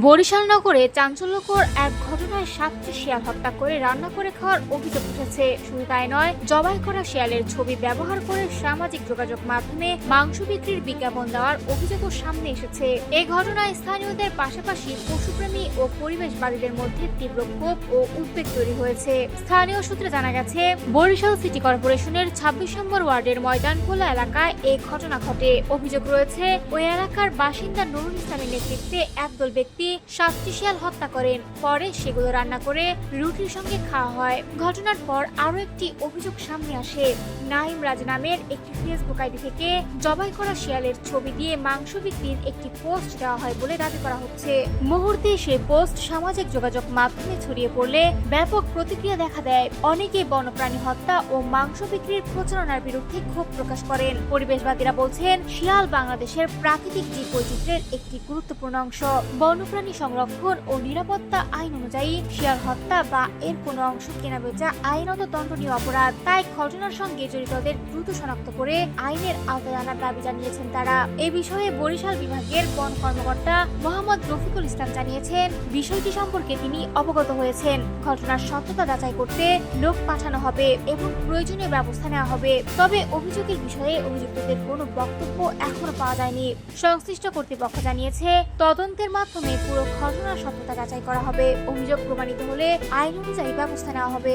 বরিশাল নগরে চাঞ্চল্যকর এক ঘটনায় 7টি শিয়াল হত্যা করে রান্না করে খাওয়ার অভিযোগ উঠেছে। শুধু তাই নয়, জবাই করা শিয়ালের ছবি ব্যবহার করে সামাজিক যোগাযোগ মাধ্যমে মাংস বিক্রির বিজ্ঞাপন দেওয়ার অভিযোগও সামনে এসেছে। এই ঘটনায় স্থানীয়দের পাশাপাশি পশুপ্রেমী ও পরিবেশবাদীদের মধ্যে তীব্র ক্ষোভ ও উদ্বেগ তৈরি হয়েছে। স্থানীয় সূত্রে জানা গেছে, বরিশাল সিটি কর্পোরেশনের 26 নম্বর ওয়ার্ডের ময়দানখোলা এলাকায় এই ঘটনা ঘটে। অভিযোগ রয়েছে, ওই এলাকার বাসিন্দা নুরুল ইসলামের নেতৃত্বে একদল ব্যক্তি 7টি শিয়াল হত্যা করেন। পরে সেগুলো রান্না করে রুটির সঙ্গে খাওয়া হয়। ঘটনার পর আরো একটি অভিযোগ সামনে আসে। নাইম রাজ নামের একটি ফেসবুক আইডি থেকে জবাই করা শিয়ালের ছবি দিয়ে মাংস বিক্রির একটি পোস্ট দেওয়া হয় বলে দাবি করা হচ্ছে। মুহূর্তে সেই পোস্ট সামাজিক যোগাযোগ মাধ্যমে ছড়িয়ে পড়লে ব্যাপক প্রতিক্রিয়া দেখা দেয়। অনেকে বন্যপ্রাণী হত্যা ও মাংস বিক্রির প্রচারণার বিরুদ্ধে ক্ষোভ প্রকাশ করেন। পরিবেশবাদীরা বলছেন, শিয়াল বাংলাদেশের প্রাকৃতিক জীববৈচিত্র্যের একটি গুরুত্বপূর্ণ অংশ। বন্যপ্রাণী সংরক্ষণ ও নিরাপত্তা আইন অনুযায়ী শিয়াল হত্যা বা এর কোনো অংশ কেনাবেচা আইনত দণ্ডনীয় অপরাধ। তাই ঘটনার সঙ্গে জড়িতদের দ্রুত শনাক্ত করে আইনের আওতায় আনার দাবি জানিয়েছেন তারা। এ বিষয়ে বরিশাল বিভাগের বন কর্মকর্তা মোহাম্মদ রফিকুল ইসলাম জানিয়েছেন, বিষয়টি সম্পর্কে তিনি অবগত হয়েছেন। ঘটনার সত্যতা যাচাই করতে লোক পাঠানো হবে এবং প্রয়োজনীয় ব্যবস্থা নেওয়া হবে। তবে অভিযোগের বিষয়ে অভিযুক্তদের কোনো বক্তব্য এখনো পাওয়া যায়নি। সংশ্লিষ্ট কর্তৃপক্ষ জানিয়েছে, তদন্তের মাধ্যমে পুরো ঘটনার সত্যতা যাচাই করা হবে। অভিযোগ প্রমাণিত হলে আইন অনুযায়ী ব্যবস্থা নেওয়া হবে।